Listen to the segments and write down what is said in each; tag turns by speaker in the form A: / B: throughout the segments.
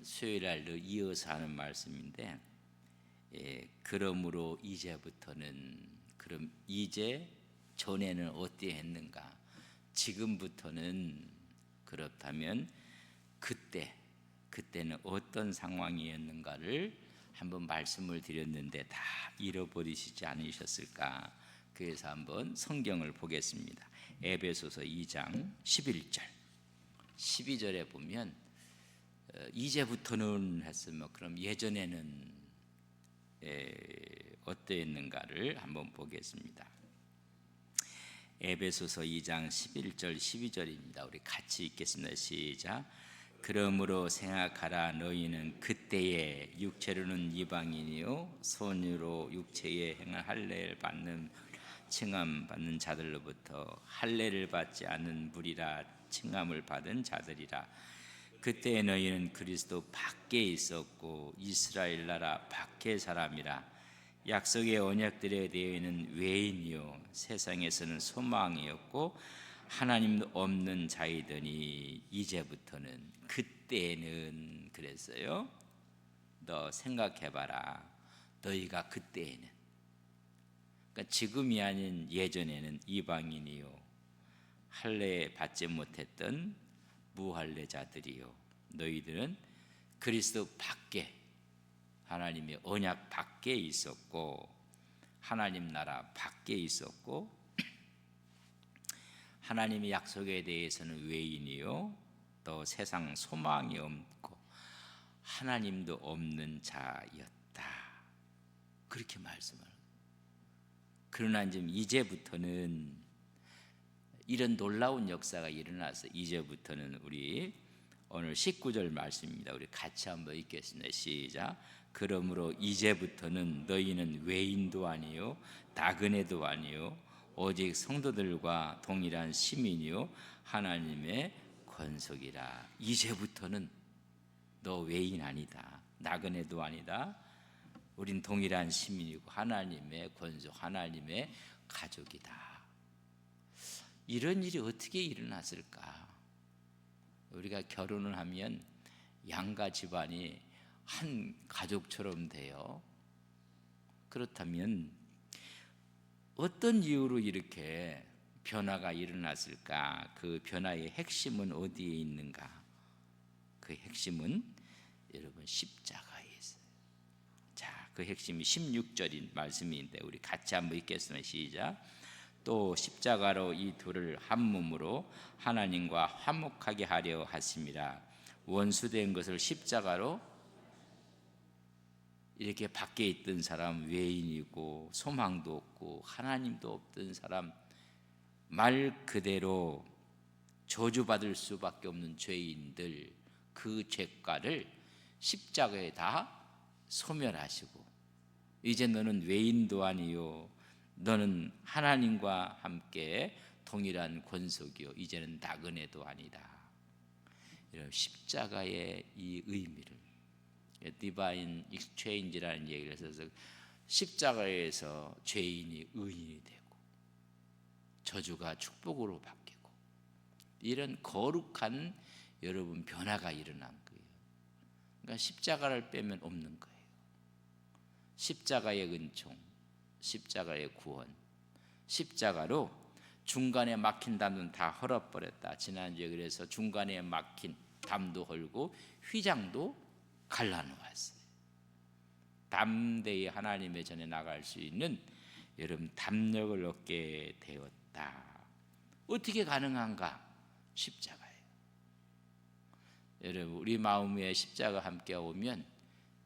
A: 수요일날로 이어서 하는 말씀인데, 그러므로 이제부터는, 그럼 이제 전에는 어떠했는가, 지금부터는 그렇다면 그때는 어떤 상황이었는가를 한번 말씀을 드렸는데 다 잃어버리시지 않으셨을까? 그래서 한번 성경을 보겠습니다. 에베소서 2장 11절 12절에 보면 이제부터는 했으면 그럼 예전에는 어떠했는가를 한번 보겠습니다. 에베소서 2장 11절 12절입니다. 우리 같이 읽겠습니다. 시작. 그러므로 생각하라. 너희는 그때에 육체로는 이방인이요 손으로 육체에 행한 할례를 받는 칭함 받는 자들로부터 할례를 받지 않는 무리라 칭함을 받은 자들이라. 그때 너희는 그리스도 밖에 있었고 이스라엘 나라 밖의 사람이라. 약속의 언약들에 대해는 외인이요 세상에서는 소망이었고 하나님도 없는 자이더니 이제부터는, 그때는 그랬어요. 너 생각해봐라. 너희가 그때에는, 그러니까 지금이 아닌 예전에는 이방인이요 할례 받지 못했던 무할례자들이요, 너희들은 그리스도 밖에, 하나님의 언약 밖에 있었고 하나님 나라 밖에 있었고 하나님의 약속에 대해서는 외인이요 또 세상 소망이 없고 하나님도 없는 자였다, 그렇게 말씀을. 그러나 이제부터는 이런 놀라운 역사가 일어나서 이제부터는 우리 오늘 19절 말씀입니다. 우리 같이 한번 읽겠습니다. 시작. 그러므로 이제부터는 너희는 외인도 아니요 나그네도 아니요 오직 성도들과 동일한 시민이요 하나님의 권속이라. 이제부터는 너 외인 아니다, 나그네도 아니다, 우린 동일한 시민이고 하나님의 권속, 하나님의 가족이다. 이런 일이 어떻게 일어났을까? 우리가 결혼을 하면 양가 집안이 한 가족처럼 돼요. 그렇다면 어떤 이유로 이렇게 변화가 일어났을까? 그 변화의 핵심은 어디에 있는가? 그 핵심은 여러분 십자가에 있어요. 자, 그 핵심이 16절인 말씀인데 우리 같이 한번 읽겠습니다. 시작. 또 십자가로 이 둘을 한 몸으로 하나님과 화목하게 하려 하심이라. 원수된 것을 십자가로, 이렇게 밖에 있던 사람, 외인이고 소망도 없고 하나님도 없던 사람, 말 그대로 저주받을 수밖에 없는 죄인들, 그 죄가를 십자가에 다 소멸하시고 이제 너는 외인도 아니요 너는 하나님과 함께 동일한 권속이요 이제는 나그네도 아니다. 이런 십자가의 이 의미를, 디바인 익스체인지라는 얘기를 해서 십자가에서 죄인이 의인이 되고 저주가 축복으로 바뀌고 이런 거룩한 여러분 변화가 일어난 거예요. 그러니까 십자가를 빼면 없는 거예요. 십자가의 은총, 십자가의 구원, 십자가로 중간에 막힌 담은 다 헐어버렸다. 지난주에 그래서 중간에 막힌 담도 헐고 휘장도 갈라놓았어요. 담대히 하나님의 전에 나갈 수 있는 여러분 담력을 얻게 되었다. 어떻게 가능한가? 십자가예요. 여러분 우리 마음 위에 십자가 함께 오면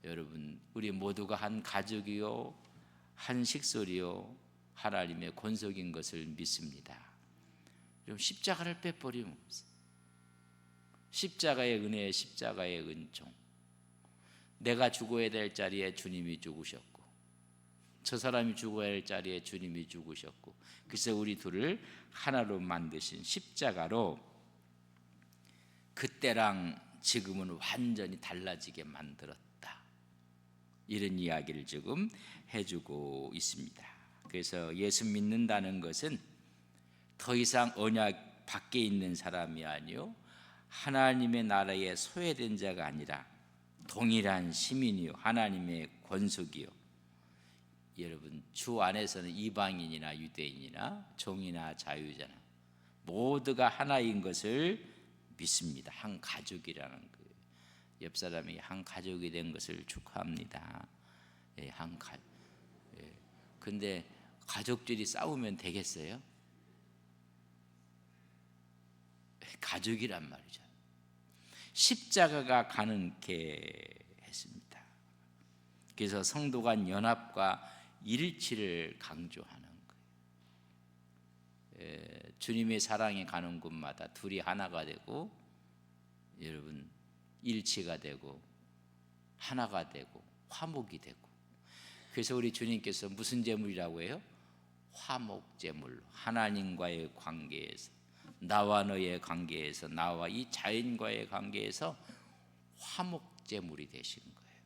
A: 여러분 우리 모두가 한 가족이요 한 식솔이요 하나님의 권속인 것을 믿습니다. 여러분 십자가를 빼버리면 없어요. 십자가의 은혜, 십자가의 은총. 내가 죽어야 될 자리에 주님이 죽으셨고 저 사람이 죽어야 할 자리에 주님이 죽으셨고 그래서 우리 둘을 하나로 만드신 십자가로 그때랑 지금은 완전히 달라지게 만들었다. 이런 이야기를 지금 해주고 있습니다. 그래서 예수 믿는다는 것은 더 이상 언약 밖에 있는 사람이 아니요 하나님의 나라에 소외된 자가 아니라 동일한 시민이요 하나님의 권속이요. 여러분 주 안에서는 이방인이나 유대인이나 종이나 자유자나 모두가 하나인 것을 믿습니다. 한 가족이라는 거예요. 옆 사람이 한 가족이 된 것을 축하합니다. 예, 한 가. 예. 근데 가족들이 싸우면 되겠어요? 가족이란 말이죠. 십자가가 가능케 했습니다. 그래서 성도 간 연합과 일치를 강조하는 거예요. 주님의 사랑이 가는 곳마다 둘이 하나가 되고 여러분 일치가 되고 하나가 되고 화목이 되고, 그래서 우리 주님께서 무슨 제물이라고 해요? 화목제물. 하나님과의 관계에서, 나와 너의 관계에서, 나와 이 자연과의 관계에서 화목제물이 되신 거예요.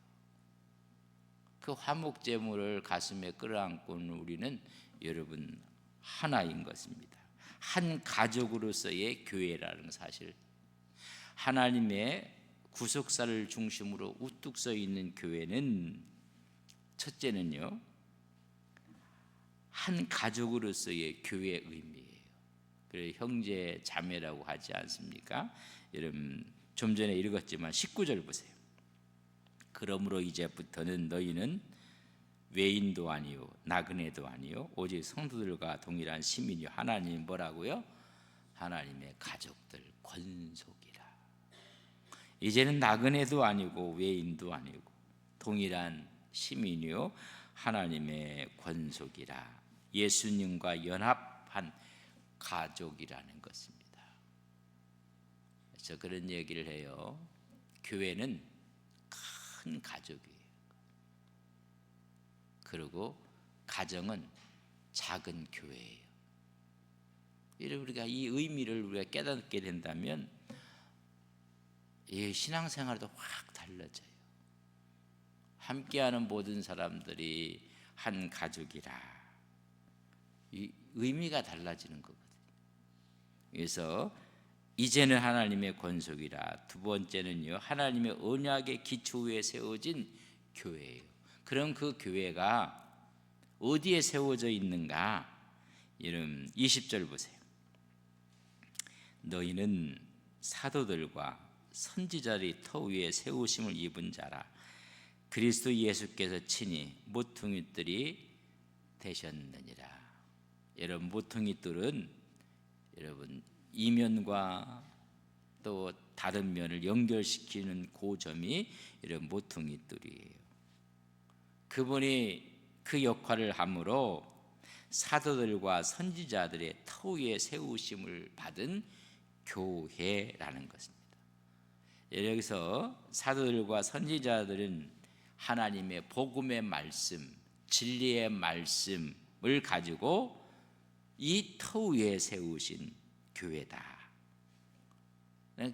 A: 그 화목제물을 가슴에 끌어안고 우리는 여러분 하나인 것입니다. 한 가족으로서의 교회라는 사실, 하나님의 구속사를 중심으로 우뚝 서 있는 교회는 첫째는요, 한 가족으로서의 교회의 의미예요. 그래서 형제 자매라고 하지 않습니까? 여러분 좀 전에 읽었지만 19절 보세요. 그러므로 이제부터는 너희는 외인도 아니요 나그네도 아니요 오직 성도들과 동일한 시민이요 하나님 뭐라고요? 하나님의 가족들 권속이라. 이제는 나그네도 아니고 외인도 아니고 동일한 시민이요 하나님의 권속이라. 예수님과 연합한 가족이라는 것입니다. 그래서 그런 얘기를 해요. 교회는 큰 가족이에요. 그리고 가정은 작은 교회예요. 우리가 이 의미를 우리가 깨닫게 된다면 이 신앙생활도 확 달라져요. 함께하는 모든 사람들이 한 가족이라. 이 의미가 달라지는 거거든요. 그래서 이제는 하나님의 권속이라. 두 번째는요, 하나님의 언약의 기초 위에 세워진 교회예요. 그럼 그 교회가 어디에 세워져 있는가? 여러분 20절 보세요. 너희는 사도들과 선지자의 터 위에 세우심을 입은 자라. 그리스도 예수께서 친히 모퉁이들이 되셨느니라. 여러분 모퉁이들은 여러분 이면과 또 다른 면을 연결시키는 고점이 이런 모퉁이들이에요. 그분이 그 역할을 함으로 사도들과 선지자들의 터 위에 세우심을 받은 교회라는 것입니다. 여기서 사도들과 선지자들은 하나님의 복음의 말씀, 진리의 말씀을 가지고 이 터 위에 세우신 교회다.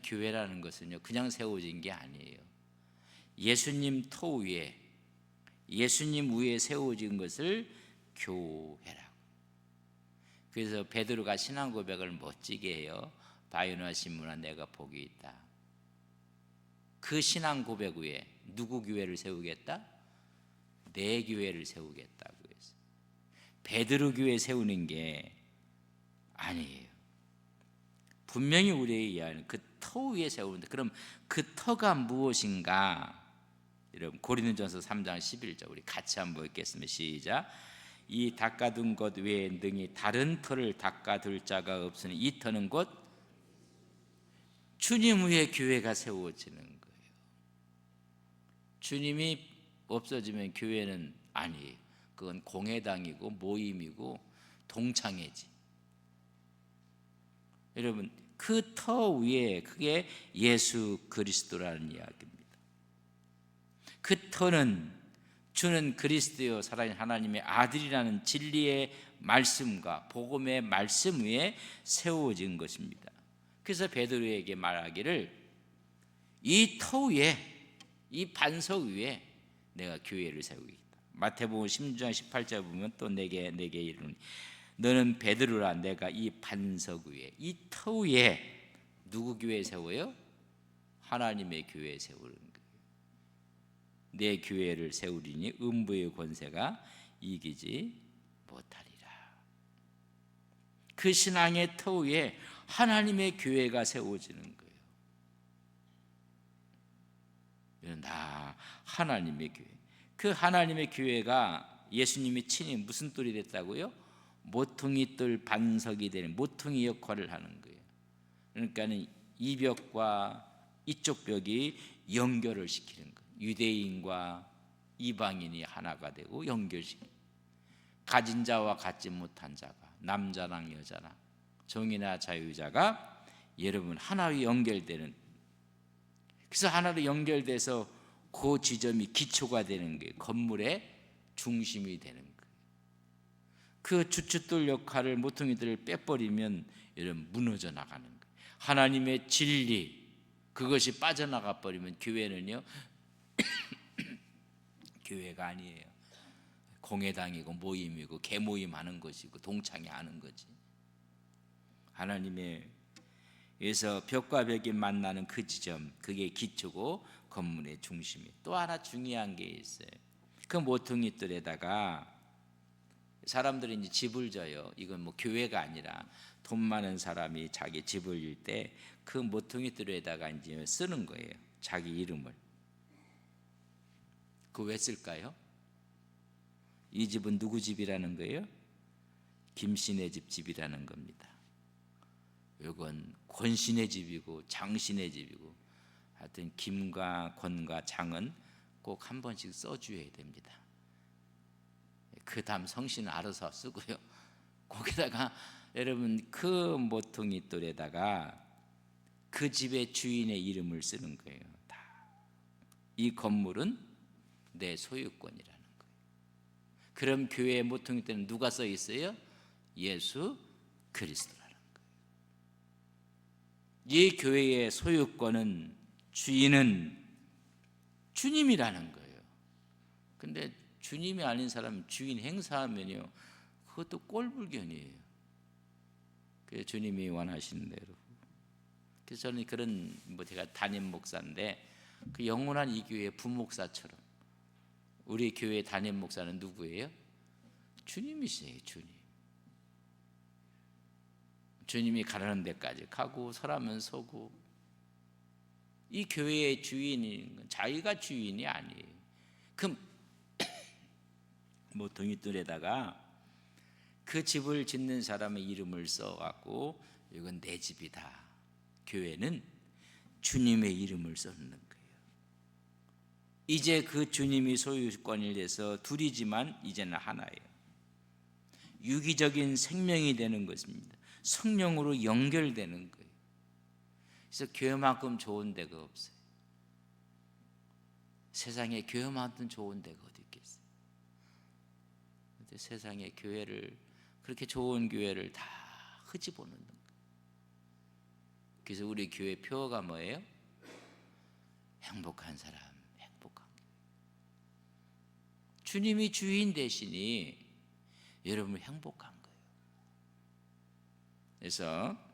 A: 교회라는 것은요 그냥 세워진 게 아니에요. 예수님 터 위에, 예수님 위에 세워진 것을 교회라고. 그래서 베드로가 신앙 고백을 멋지게 해요. 바요나 시므나 내가 복이 있다. 그 신앙 고백 위에 누구 교회를 세우겠다? 내 교회를 세우겠다고 했어요. 베드로 교회 세우는 게 아니에요. 분명히 우리에게 이해하는 그 터 위에 세우는데, 그럼 그 터가 무엇인가? 여러분 고린도전서 3장 11절 우리 같이 한번 읽겠습니다. 시작. 이 닦아둔 것 외에 능히 다른 터를 닦아둘 자가 없으니 이 터는 곧 주님 위에 교회가 세워지는 거예요. 주님이 없어지면 교회는 아니에요. 그건 공회당이고 모임이고 동창회지. 여러분 그 터 위에 그게 예수 그리스도라는 이야기입니다. 그 터는 주는 그리스도요 살아있는 하나님의 아들이라는 진리의 말씀과 복음의 말씀 위에 세워진 것입니다. 그래서 베드로에게 말하기를 이 터 위에, 이 반석 위에 내가 교회를 세우겠다. 마태복음 16장 18절 보면 또 내게 이르노니 너는 베드로라. 내가 이 반석 위에, 이 터 위에 누구 교회 세워요? 하나님의 교회 세우는 거예요. 내 교회를 세우리니 음부의 권세가 이기지 못하리라. 그 신앙의 터 위에 하나님의 교회가 세워지는 거예요. 나 하나님의 교회. 그 하나님의 교회가 예수님이 친히 무슨 뜰이 됐다고요? 모퉁이 뜰 반석이 되는 모퉁이 역할을 하는 거예요. 그러니까는 이 벽과 이쪽 벽이 연결을 시키는 거예요. 유대인과 이방인이 하나가 되고 연결시키는 거예요. 가진 자와 갖지 못한 자가, 남자랑 여자랑 종이나 자유자가 여러분 하나로 연결되는, 그래서 하나로 연결돼서 그 지점이 기초가 되는 거예요. 건물의 중심이 되는 거예요. 그 주춧돌 역할을 모퉁이들을 빼버리면 여러분 무너져 나가는 거예요. 하나님의 진리 그것이 빠져나가 버리면 교회는요 교회가 아니에요. 공회당이고 모임이고 개모임 하는 것이고 동창회 하는 거지. 하나님의 에서 벽과 벽이 만나는 그 지점, 그게 기초고 건물의 중심이. 또 하나 중요한 게 있어요. 그 모퉁이 뜰에다가 사람들이 이제 집을 져요. 이건 뭐 교회가 아니라 돈 많은 사람이 자기 집을 질 때 그 모퉁이 뜰에다가 이제 쓰는 거예요. 자기 이름을. 그거 왜 쓸까요? 이 집은 누구 집이라는 거예요? 김씨네 집이라는 겁니다. 이건 권신의 집이고 장신의 집이고, 하여튼 김과 권과 장은 꼭 한 번씩 써줘야 됩니다. 그 다음 성씨는 알아서 쓰고요. 거기다가 여러분 그 모퉁이 뜰에다가 그 집의 주인의 이름을 쓰는 거예요. 다. 이 건물은 내 소유권이라는 거예요. 그럼 교회의 모퉁이 뜰에는 누가 써 있어요? 예수 그리스도라는 거예요. 이 교회의 소유권은, 주인은 주님이라는 거예요. 근데 주님이 아닌 사람은 주인 행사하면요 그것도 꼴불견이에요. 그래서 주님이 원하시는 대로. 그래서 저는 그런 제가 담임 목사인데 그 영원한 이 교회의 부목사처럼 우리 교회 담임 목사는 누구예요? 주님이세요. 주님이 가라는 데까지 가고 서라면 서고. 이 교회의 주인인 건 자기가 주인이 아니에요. 그 모퉁이 뜰에다가 그 집을 짓는 사람의 이름을 써갖고 이건 내 집이다. 교회는 주님의 이름을 써놓는 거예요. 이제 그 주님이 소유권이 돼서 둘이지만 이제는 하나예요. 유기적인 생명이 되는 것입니다. 성령으로 연결되는 거예요. 그래서 교회만큼 좋은 데가 없어요. 세상에 교회만큼 좋은 데가 어디 있겠어요? 근데 세상에 교회를, 그렇게 좋은 교회를 다 흐집어놓는 거예요. 그래서 우리 교회 표어가 뭐예요? 행복한 사람, 행복한 교회. 주님이 주인 되시니 여러분 행복한 거예요. 그래서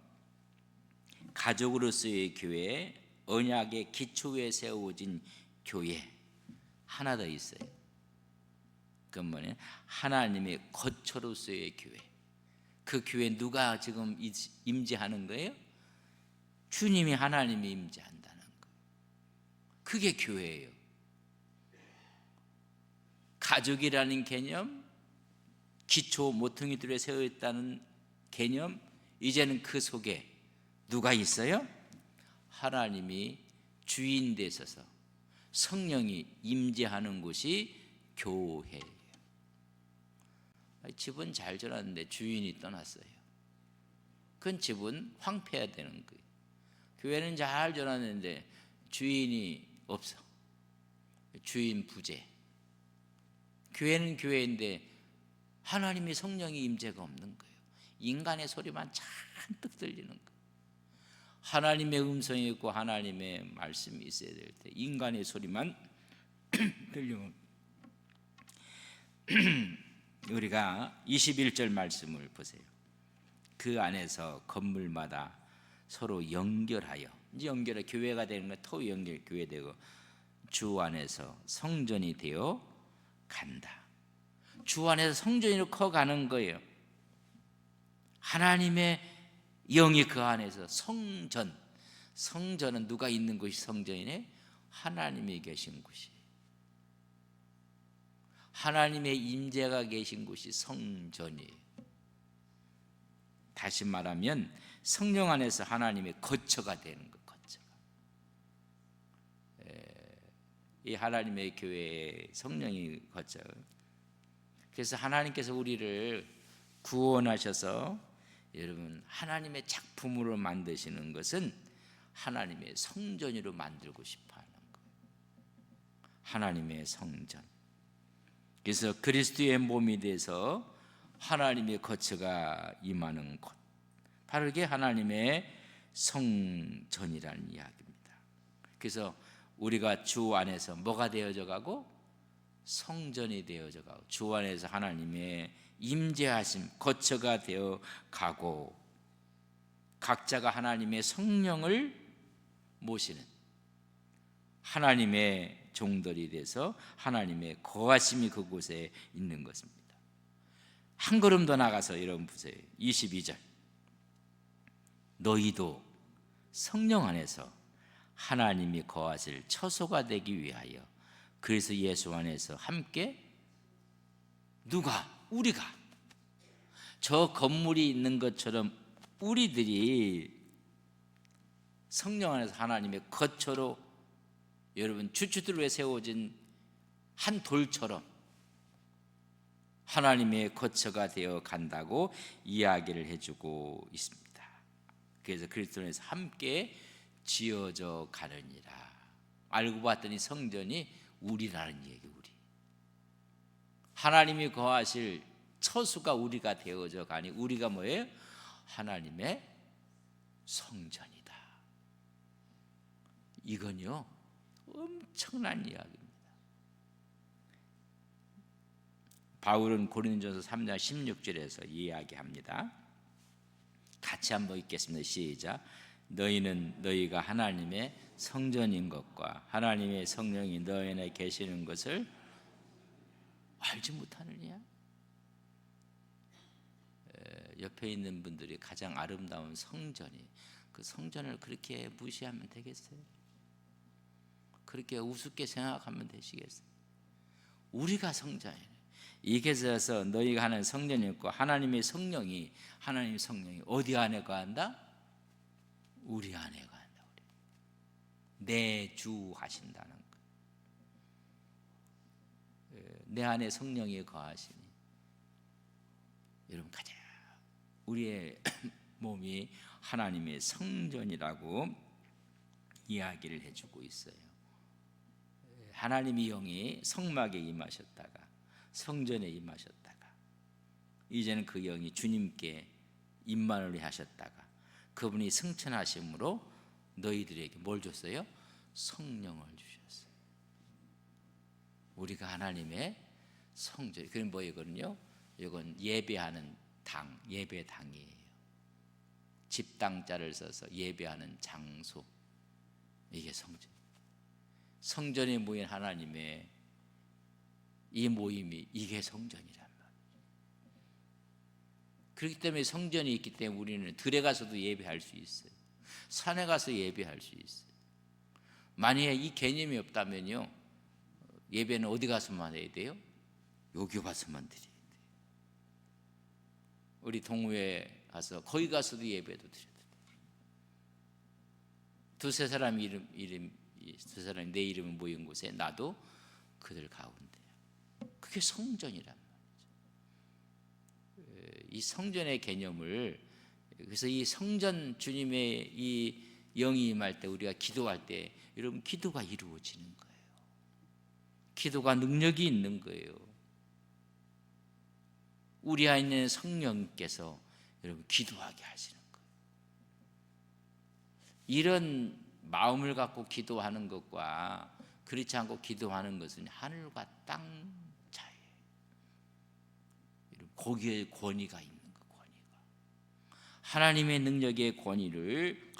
A: 가족으로서의 교회, 언약의 기초에 세워진 교회 하나 더 있어요. 그건 뭐냐? 하나님의 거처로서의 교회. 그 교회 누가 지금 임재하는 거예요? 주님이, 하나님이 임재한다는 거예요. 그게 교회예요. 가족이라는 개념, 기초 모퉁이들에 세워있다는 개념, 이제는 그 속에 누가 있어요? 하나님이 주인 되셔서 성령이 임재하는 곳이 교회예요. 집은 잘 지었는데 주인이 떠났어요. 그건 집은 황폐해야 되는 거예요. 교회는 잘 지었는데 주인이 없어. 주인 부재. 교회는 교회인데 하나님의 성령이 임재가 없는 거예요. 인간의 소리만 잔뜩 들리는 거예요. 하나님의 음성이 있고 하나님의 말씀이 있어야 될 때 인간의 소리만 들리면 우리가 21절 말씀을 보세요. 그 안에서 건물마다 서로 연결하여, 이제 연결해 교회가 되는 거, 토 연결 교회 되고, 주 안에서 성전이 되어 간다. 주 안에서 성전으로 커가는 거예요. 하나님의 영이 그 안에서 성전은 누가 있는 곳이 성전이네? 하나님이 계신 곳이, 하나님의 임재가 계신 곳이 성전이에요. 다시 말하면 성령 안에서 하나님의 거처가 되는 것. 거처가. 이 하나님의 교회에 성령이 거쳐. 그래서 하나님께서 우리를 구원하셔서 여러분 하나님의 작품으로 만드시는 것은 하나님의 성전으로 만들고 싶어하는 거예요. 하나님의 성전. 그래서 그리스도의 몸이 돼서 하나님의 거처가 임하는 곳, 바로 이게 하나님의 성전이라는 이야기입니다. 그래서 우리가 주 안에서 뭐가 되어져 가고? 성전이 되어져 가고, 주 안에서 하나님의 임재하심, 거처가 되어 가고, 각자가 하나님의 성령을 모시는 하나님의 종들이 돼서 하나님의 거하심이 그곳에 있는 것입니다. 한 걸음 더 나가서 여러분 보세요. 22절. 너희도 성령 안에서 하나님이 거하실 처소가 되기 위하여, 그래서 예수 안에서 함께 누가? 우리가. 저 건물이 있는 것처럼 우리들이 성령 안에서 하나님의 거처로, 여러분 주춧돌에 세워진 한 돌처럼 하나님의 거처가 되어 간다고 이야기를 해주고 있습니다. 그래서 그리스도 안에서 함께 지어져 가느니라. 알고 봤더니 성전이 우리라는 얘기. 우리 하나님이 거하실 처수가 우리가 되어져 가니, 우리가 뭐예요? 하나님의 성전이다. 이건요 엄청난 이야기입니다. 바울은 고린도전서 3장 16절에서 이야기합니다. 같이 한번 읽겠습니다. 시작. 너희는 너희가 하나님의 성전인 것과 하나님의 성령이 너희 안에 계시는 것을 알지 못하느냐? 옆에 있는 분들이 가장 아름다운 성전이, 그 성전을 그렇게 무시하면 되겠어요? 그렇게 우습게 생각하면 되시겠어요? 우리가 성전이에요. 이게서 너희가 하는 성전이 있고 하나님의 성령이 어디 안에 거한다? 우리 안에 거한다. 내주하신다는 것. 내 안에 성령이 거하시니 여러분 가자. 우리의 몸이 하나님의 성전이라고 이야기를 해주고 있어요. 하나님의 영이 성막에 임하셨다가 성전에 임하셨다가, 이제는 그 영이 주님께 임만을 하셨다가 그분이 승천하심으로 너희들에게 뭘 줬어요? 성령을 주셨어요. 우리가 하나님의 성전. 그건 뭐이거든요? 이건 예배하는 당, 예배당이에요. 집당자를 써서 예배하는 장소, 이게 성전. 성전에 모인 하나님의 이 모임이, 이게 성전이란 말이에요. 그렇기 때문에 성전이 있기 때문에 우리는 들에 가서도 예배할 수 있어요. 산에 가서 예배할 수 있어요. 만약에 이 개념이 없다면요, 예배는 어디 가서만 해야 돼요? 여기 가서만 드려야 돼요. 우리 동호회 가서 거기 가서도 예배도 드려야 돼요. 두세 사람 두 사람이 내 이름은 모인 곳에 나도 그들 가운데. 그게 성전이란 말이죠. 이 성전의 개념을, 그래서 이 성전, 주님의 이 영이 임할 때, 우리가 기도할 때 여러분 기도가 이루어지는 거예요. 기도가 능력이 있는 거예요. 우리 안에 있는 성령께서 여러분 기도하게 하시는 거예요. 이런 마음을 갖고 기도하는 것과 그렇지 않고 기도하는 것은 하늘과 땅 차이예요. 거기에 권위가 있는 거예요. 권위가. 하나님의 능력의 권위를,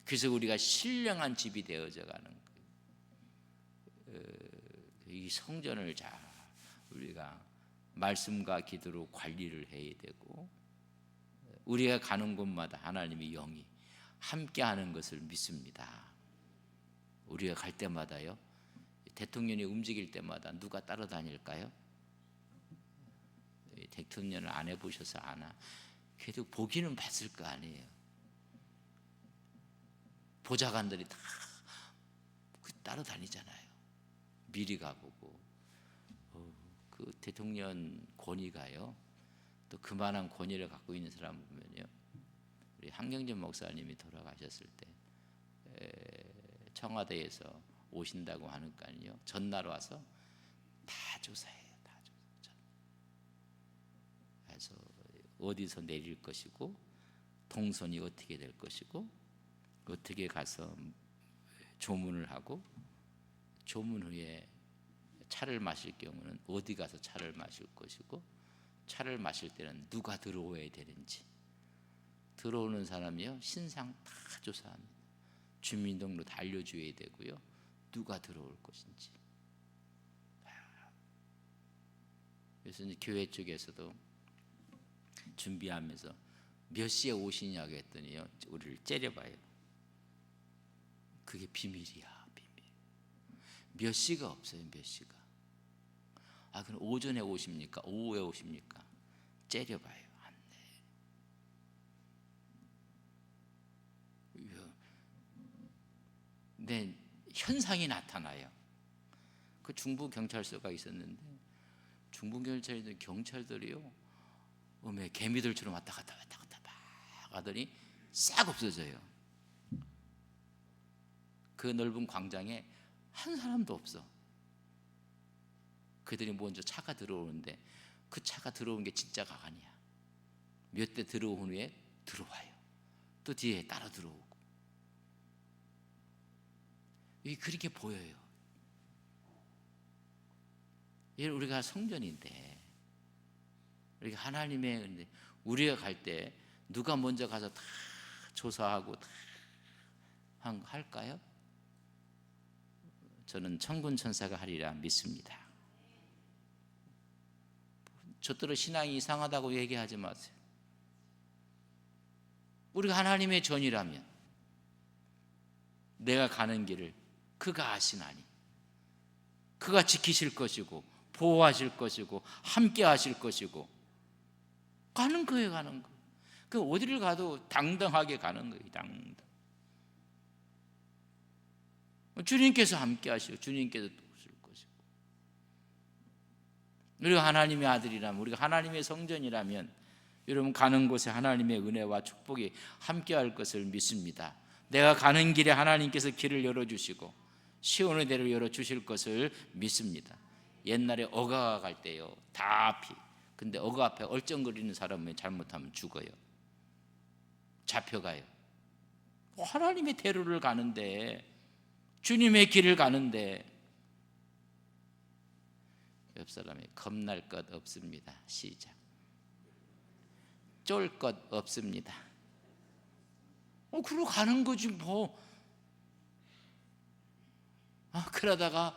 A: 그래서 우리가 신령한 집이 되어져 가는 거예요. 이 성전을 잘 우리가 말씀과 기도로 관리를 해야 되고, 우리가 가는 곳마다 하나님의 영이 함께하는 것을 믿습니다. 우리가 갈 때마다요, 대통령이 움직일 때마다 누가 따라다닐까요? 대통령을 안 해보셔서 아나. 그래도 보기는 봤을 거 아니에요. 보좌관들이 다 따라다니잖아요. 미리 가보고. 그 대통령 권위가요, 또 그만한 권위를 갖고 있는 사람 보면요, 우리 한경진 목사님이 돌아가셨을 때 청와대에서 오신다고 하니까요, 전날 와서 다 조사해요. 다 조사. 그래서 어디서 내릴 것이고, 동선이 어떻게 될 것이고, 어떻게 가서 조문을 하고, 조문 후에 차를 마실 경우는 어디 가서 차를 마실 것이고, 차를 마실 때는 누가 들어오야 되는지, 들어오는 사람이요, 신상 다 조사합니다. 주민등록 다 알려줘야 되고요, 누가 들어올 것인지. 그래서 이제 교회 쪽에서도 준비하면서 몇 시에 오시냐고 했더니요, 우리를 째려봐요. 그게 비밀이야, 비밀. 몇 시가 없어요, 몇 시가. 그럼 오전에 오십니까? 오후에 오십니까? 째려봐요. 안 돼. 근데 현상이 나타나요. 그 중부 경찰서가 있었는데, 중부 경찰들이요, 개미들처럼 왔다 갔다 막 하더니 싹 없어져요. 그 넓은 광장에 한 사람도 없어. 그들이 먼저 차가 들어오는데, 그 차가 들어오는 게 진짜가 아니야. 몇 대 들어온 후에 들어와요. 또 뒤에 따라 들어오고. 이게 그렇게 보여요. 우리가 성전인데, 우리가 하나님의 은혜, 우리가 갈 때 누가 먼저 가서 다 조사하고 다 할까요? 저는 천군 천사가 하리라 믿습니다. 저더러 신앙이 이상하다고 얘기하지 마세요. 우리가 하나님의 전이라면 내가 가는 길을 그가 아시나니, 그가 지키실 것이고 보호하실 것이고 함께 하실 것이고, 가는 거예요, 가는 거. 그 어디를 가도 당당하게 가는 거예요, 당당. 주님께서 함께 하시고 주님께서 도우실 것이고, 우리가 하나님의 아들이라면, 우리가 하나님의 성전이라면, 여러분 가는 곳에 하나님의 은혜와 축복이 함께할 것을 믿습니다. 내가 가는 길에 하나님께서 길을 열어주시고 시온의 대를 열어주실 것을 믿습니다. 옛날에 어가 갈 때요, 다 피. 근데 어가 앞에 얼쩡거리는 사람은 잘못하면 죽어요. 잡혀가요. 하나님의 대로를 가는데, 주님의 길을 가는데, 옆 사람이 겁날 것 없습니다. 시작. 쫄 것 없습니다. 그러고 가는 거지 뭐. 그러다가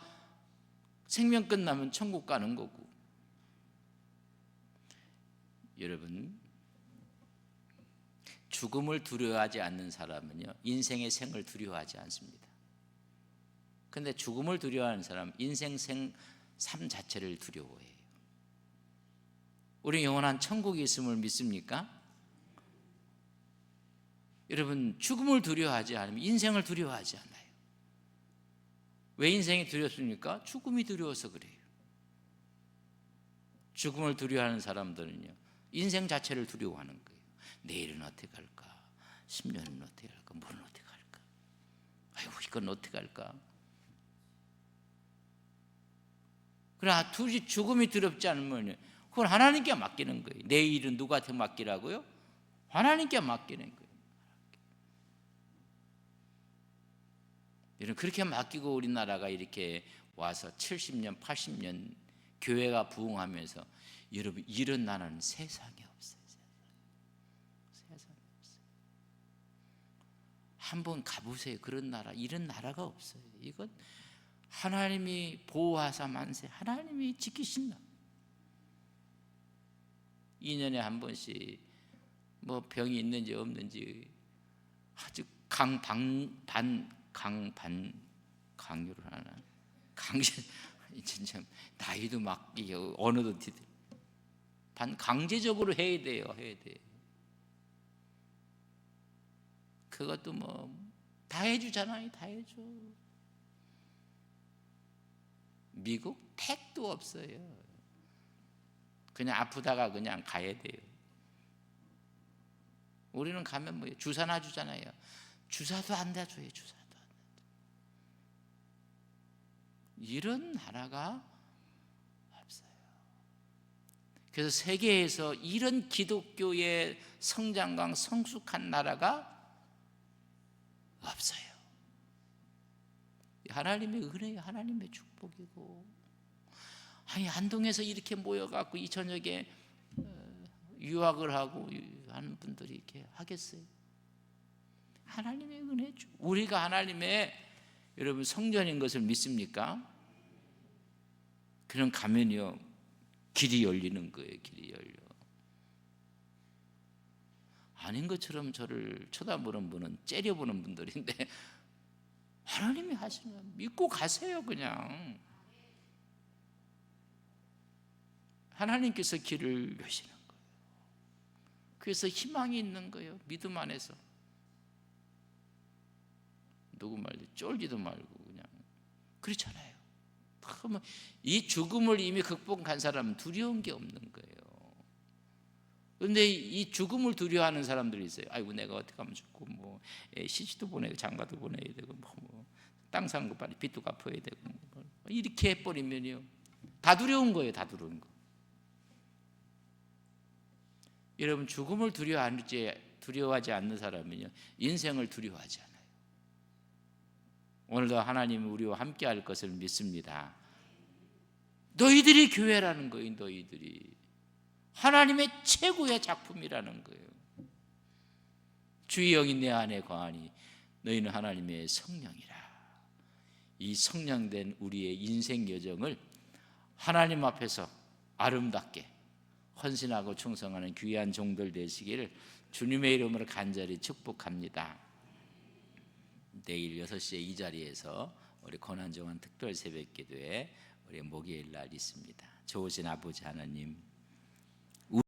A: 생명 끝나면 천국 가는 거고. 여러분, 죽음을 두려워하지 않는 사람은요, 인생의 생을 두려워하지 않습니다. 근데 죽음을 두려워하는 사람은 인생 삶 자체를 두려워해요. 우리 영원한 천국이 있음을 믿습니까? 여러분, 죽음을 두려워하지 않으면 인생을 두려워하지 않아요. 왜 인생이 두렵습니까? 죽음이 두려워서 그래요. 죽음을 두려워하는 사람들은요, 인생 자체를 두려워하는 거예요. 내일은 어떻게 할까? 10년은 어떻게 할까? 뭐는 어떻게 할까? 아이고, 이건 어떻게 할까? 그러나 둘이 죽음이 두렵지 않으면 그건 하나님께 맡기는 거예요. 내일은 누구한테 맡기라고요? 하나님께 맡기는 거예요. 여러분, 그렇게 맡기고 우리나라가 이렇게 와서 70년, 80년 교회가 부흥하면서, 여러분, 이런 나라는 세상에 없어요. 세상에 없어요. 한번 가보세요. 그런 나라, 이런 나라가 없어요. 이건 하나님이 보호하사 만세, 하나님이 지키신다. 2년에 한 번씩 뭐 병이 있는지 없는지 아주 강요를 하나. 진짜 나이도 막 어느덧 강제적으로 해야 돼요. 그것도 뭐 다 해주잖아요. 다 해줘. 미국 택도 없어요. 그냥 아프다가 그냥 가야 돼요. 우리는 가면 뭐 주사나 주잖아요. 주사도 안 돼줘요. 주사도 안 돼. 이런 나라가 없어요. 그래서 세계에서 이런 기독교의 성장과 성숙한 나라가 없어요. 하나님의 은혜예요. 하나님의 축복이고. 아니 안동에서 이렇게 모여갖고 이 저녁에 유학을 하고 하는 분들이 이렇게 하겠어요? 하나님의 은혜죠. 우리가 하나님의 여러분 성전인 것을 믿습니까? 그럼 가면요 길이 열리는 거예요. 길이 열려. 아닌 것처럼 저를 쳐다보는 분은 째려보는 분들인데 하나님이 하시면 믿고 가세요. 그냥 하나님께서 길을 여시는 거예요. 그래서 희망이 있는 거예요. 믿음 안에서. 누구 말지 쫄지도 말고 그냥 그렇잖아요. 그러면 이 죽음을 이미 극복한 사람은 두려운 게 없는 거예요. 그런데 이 죽음을 두려워하는 사람들이 있어요. 아이고 내가 어떻게 하면 죽고 뭐 시집도 보내고 장가도 보내야 되고 뭐 땅 사는 거 빨리 빚도 갚아야 되고 뭐 이렇게 해버리면요 다 두려운 거예요. 다 두려운 거. 여러분 죽음을 두려워하지 않는 사람은요 인생을 두려워하지 않아요. 오늘도 하나님이 우리와 함께할 것을 믿습니다. 너희들이 교회라는 거예요. 너희들이 하나님의 최고의 작품이라는 거예요. 주의 영이 내 안에 거하니 너희는 하나님의 성령이라. 이 성령된 우리의 인생 여정을 하나님 앞에서 아름답게 헌신하고 충성하는 귀한 종들 되시기를 주님의 이름으로 간절히 축복합니다. 내일 6시에 이 자리에서 우리 고난정한 특별 새벽기도에 우리 목요일 날 있습니다. 좋으신 아버지 하나님,